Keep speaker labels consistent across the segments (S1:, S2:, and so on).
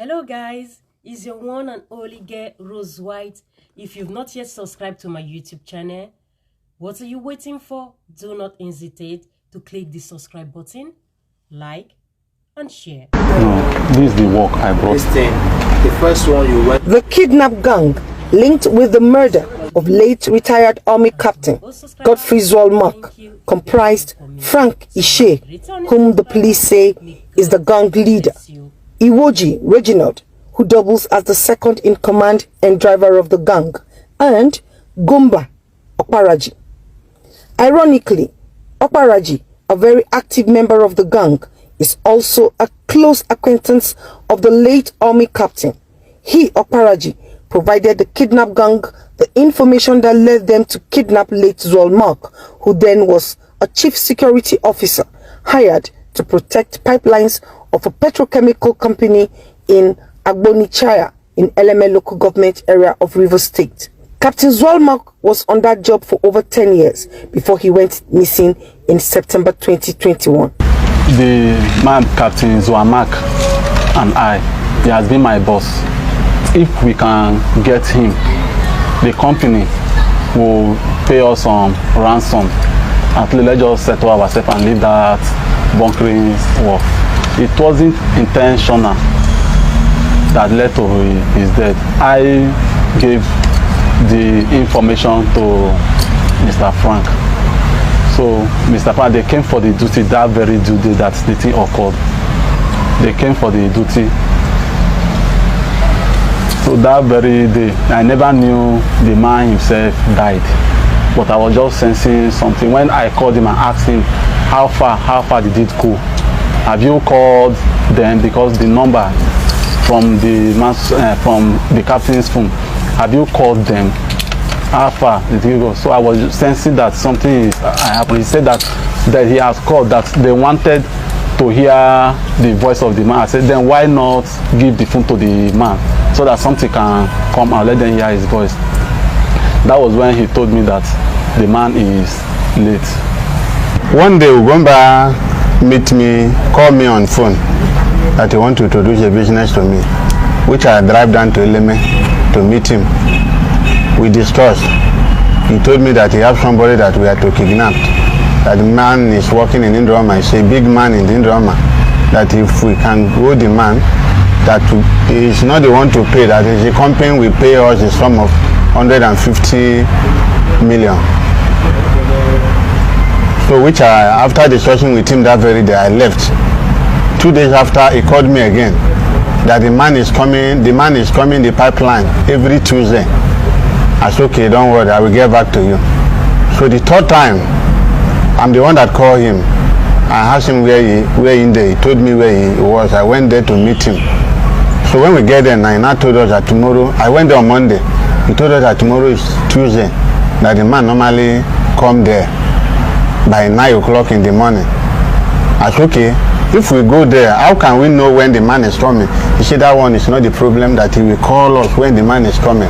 S1: Hello guys, it's your one and only girl Rose White. If you've not yet subscribed to my YouTube channel, what are you waiting for? Do not hesitate to click the subscribe button, like and share.
S2: This is the work I brought.
S3: The first one you went.
S4: The kidnap gang linked with the murder of late retired Army Captain Godfrey Wøřķ comprised Frank Ishe, whom the police say is the gang leader, Iwoji Reginald, who doubles as the second in command and driver of the gang, and Gumba Okparaji. Ironically, Okparaji, a very active member of the gang, is also a close acquaintance of the late Army Captain. He, Okparaji, provided the kidnap gang the information that led them to kidnap late Wøřķ, who then was a chief security officer hired to protect pipelines of a petrochemical company in Agbonichaya in Əñëmý local government area of Rivers State. Captain Wøřķ was on that job for over 10 years before he went missing in September 2021.
S2: The man Captain Wøřķ and he has been my boss. If we can get him, the company will pay us some ransom. At least let's just settle ourselves and leave that bunkering work. It wasn't intentional that led to his death. I gave the information to Mr. Frank. So Mr. Frank, they came for the duty that very day that the thing occurred. They came for the duty. So that very day, I never knew the man himself died. But I was just sensing something. When I called him and asked him, how far did it go? Have you called them? Because the number from the captain's phone, have you called them? How far did it go? So I was sensing that something is happening. He said that he has called, that they wanted to hear the voice of the man. I said, then why not give the phone to the man so that something can come and let them hear his voice? That was when he told me that the man is late.
S5: One day Ugomba call me on phone that he want to introduce a business to me, which I drive down to Əñëmý to meet him. We discussed. He told me that he have somebody that we are to kidnap. That the man is working in Indroma. He's a big man in Indroma. That if we can go the man, that he is not the one to pay, that is the company will pay us a sum of 150 million. So which after discussing with him that very day, I left. 2 days after, he called me again that the man is coming the pipeline every Tuesday. I said, okay, don't worry, I will get back to you. So the third time, I'm the one that called him. I asked him where in there. He told me where he was. I went there to meet him. So when we get there, Naina told us that tomorrow, I went there on Monday. He told us that tomorrow is Tuesday, that the man normally come there by 9 o'clock in the morning. I said, okay, if we go there, how can we know when the man is coming? He said that one is not the problem, that he will call us when the man is coming.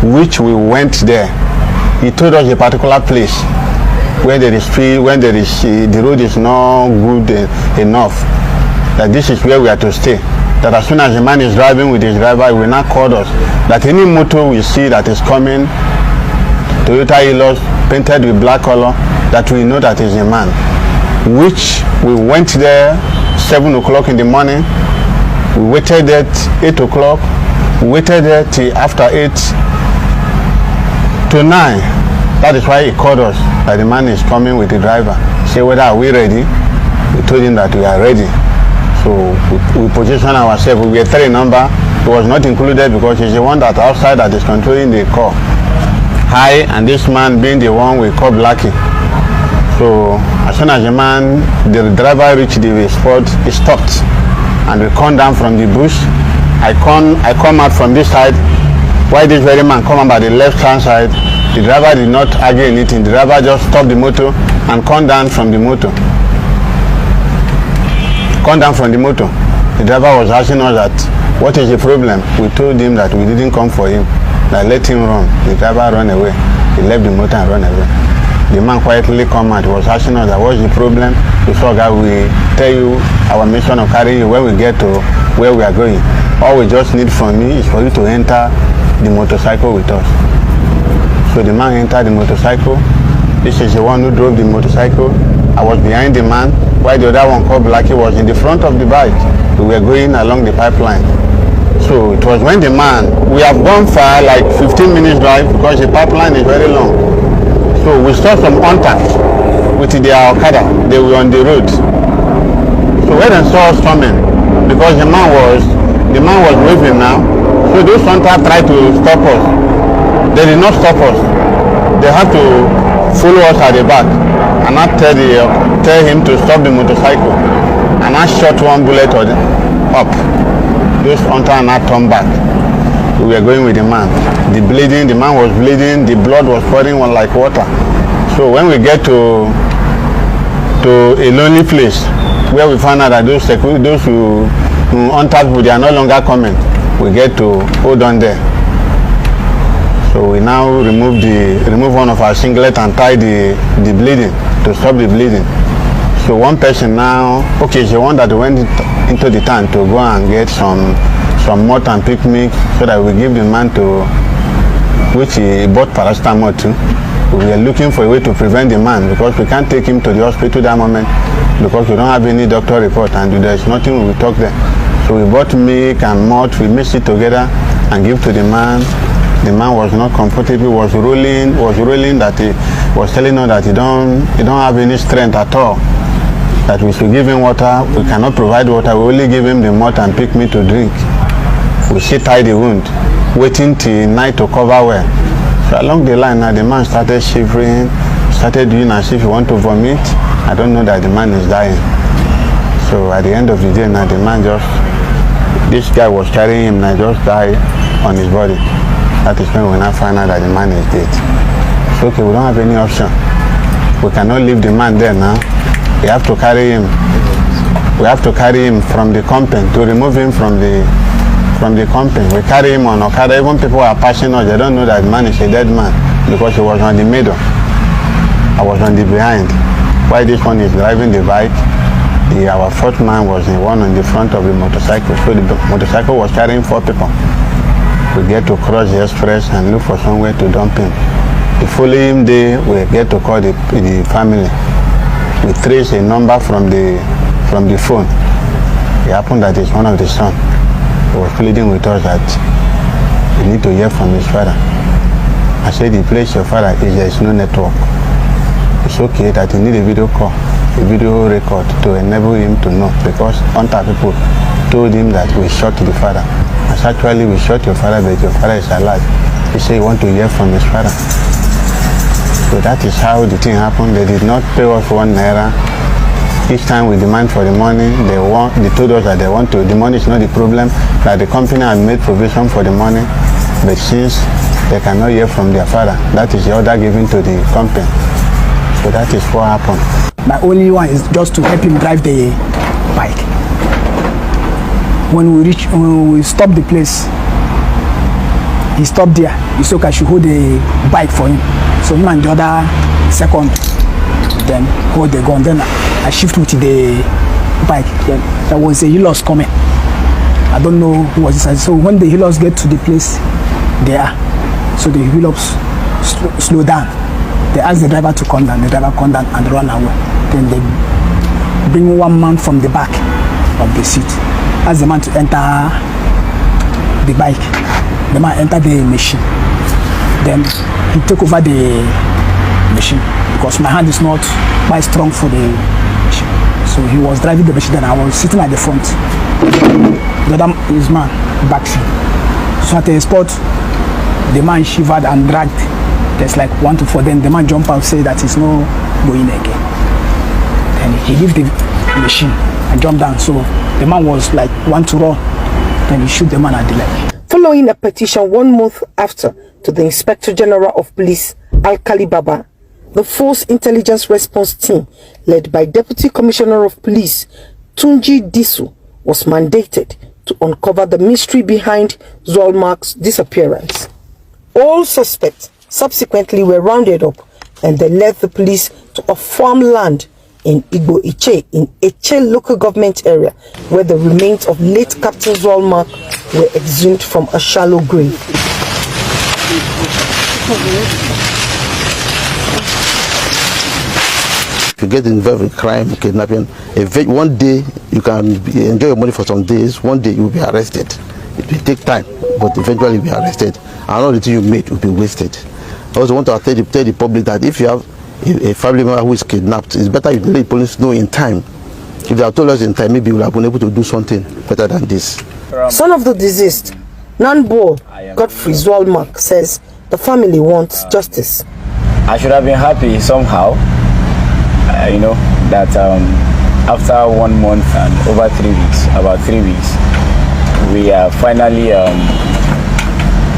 S5: Which we went there. He told us a particular place where there is free, when there is the road is not good enough, that this is where we are to stay. That as soon as the man is driving with his driver, he will not call us. That any motor we see that is coming, Toyota Hilux, painted with black color, that we know that is a man. Which we went there 7 o'clock in the morning. We waited at 8 o'clock. We waited there till after 8 to 9. That is why he called us, that the man is coming with the driver. Say, whether are we ready? We told him that we are ready. So we position ourselves. We were 3 number. It was not included because he's the one that outside that is controlling the car. High, and this man being the one we call Blackie. So as soon as the driver reached the spot, he stopped and we come down from the bush. I come out from this side. Why this very man come out by the left hand side? The driver did not argue anything. The driver just stopped the motor and come down from the motor. The driver was asking us that, what is the problem? We told him that we didn't come for him, that let him run. The driver ran away. He left the motor and ran away. The man quietly come out, was asking us that, what's the problem? We said, we tell you our mission of carrying you when we get to where we are going. All we just need from me is for you to enter the motorcycle with us. So the man entered the motorcycle. This is the one who drove the motorcycle. I was behind the man, while the other one called Blackie was in the front of the bike. We were going along the pipeline. So it was when the man, we have gone far, like 15 minutes drive, because the pipeline is very long. So we saw some hunters with their Okada. They were on the road. So when they saw us coming, because the man was waving now, so those hunters tried to stop us. They did not stop us. They had to follow us at the back, and I tell him to stop the motorcycle, and I shot one bullet up. Those hunters and I turned back. We were going with the man. The man was bleeding, the blood was pouring on like water. So when we get to a lonely place where we found out that those who hunters, they are no longer coming, we get to hold on there. So we now remove one of our singlet and tie the bleeding to stop the bleeding. So one person now, okay, is the one that went into the town to go and get some malt and picnic so that we give the man to, which he bought paracetamol too. We were looking for a way to prevent the man because we can't take him to the hospital that moment because we don't have any doctor report and there's nothing we will talk there. So we bought milk and malt, we mixed it together and give to the man. The man was not comfortable, was rolling that he was telling us that he don't have any strength at all. That we should give him water. We cannot provide water, we only give him the malt and pick me to drink. We still tie the wound, waiting till night to cover well. So along the line now the man started shivering, started doing as if he want to vomit. I don't know that the man is dying. So at the end of the day now the man this guy was carrying him and just died on his body. That is when we now find out that the man is dead. So okay, we don't have any option. We cannot leave the man there now. We have to carry him. We have to carry him from the company to remove him from the company. We carry him on Okada. Even people are passing us, they don't know that the man is a dead man because he was on the middle. I was on the behind. While this one is driving the bike, our fourth man was the one on the front of the motorcycle. So the motorcycle was carrying 4 people. We get to cross the express and look for somewhere to dump him. The following day, we get to call the family. We trace a number from the phone. It happened that it's one of the sons. He was pleading with us that we need to hear from his father. I said, the place your father is, there is no network. It's okay that you need a video call, a video record to enable him to know because hunter people told him that we shot the father. As actually we shot your father, but your father is alive. He said he want to hear from his father. So that is how the thing happened. They did not pay us 1 naira. Each time we demand for the money, they told us that they want to, the money is not the problem, that the company had made provision for the money, but since they cannot hear from their father, that is the order given to the company. So that is what happened.
S6: My only one is just to help him drive the bike. When we stopped the place, he stopped there. He said I should hold the bike for him. So him and the other second then hold the gun. Then I shift with the bike. Then there was a healers coming. I don't know who was inside. So when the healers get to the place, there, so the healers slow down. They ask the driver to come down. The driver come down and run away. Then they bring one man from the back of the seat. Ask the man to enter the bike. The man entered the machine. Then he took over the machine because my hand is not quite strong for the machine. So he was driving the machine and I was sitting at the front. The other is man back seat. So at the spot, the man shivered and dragged. There's like 1 to 4. Then the man jumped out and said that he's not going again. Then he left the machine and jumped down. So the man was like want to run. Then he shoot the man at the leg.
S4: Following a petition 1 month after to the Inspector General of Police, Alkali Baba, the Force Intelligence Response Team, led by Deputy Commissioner of Police, Tunji Disu, was mandated to uncover the mystery behind Zolmark's disappearance. All suspects subsequently were rounded up and they led the police to a farmland in Wøřķ in Eche local government area where the remains of late Captain Zolmark were exhumed from a shallow grave.
S7: If you get involved in crime, kidnapping, one day you can enjoy your money for some days, one day you will be arrested. It will take time, but eventually you'll be arrested. And all the thing you made will be wasted. I also want to tell the public that if you have a family member who is kidnapped, it's better you let the police know in time. If they have told us in time, maybe we'll have been able to do something better than this.
S4: Son of the deceased, Nanbo Wøřķ says the family wants justice.
S8: I should have been happy somehow, you know, that after 1 month and over 3 weeks, about 3 weeks, we are finally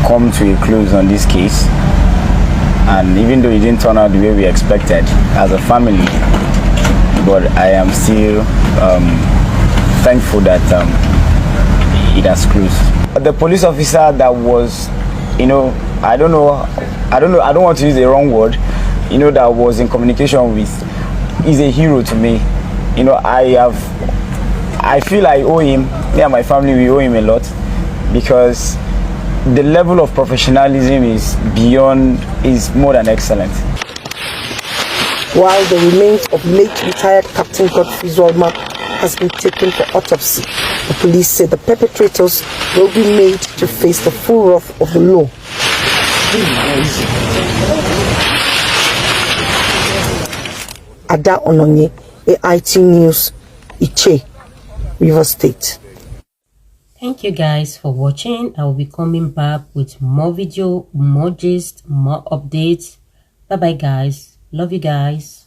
S8: come to a close on this case. And even though it didn't turn out the way we expected as a family, but I am still thankful that it has closed. The police officer that was, you know, I don't want to use the wrong word, you know, that was in communication with, is a hero to me. You know, I feel I owe him, me and my family, we owe him a lot, because the level of professionalism is more than excellent.
S4: While the remains of late retired Captain Godfrey Zolmark has been taken for autopsy, the police say the perpetrators will be made to face the full wrath of the law. Ada Ononye, AIT News, Wøřķ, Rivers State.
S1: Thank you guys for watching. I will be coming back with more video, more gist, more updates. Bye bye guys. Love you guys.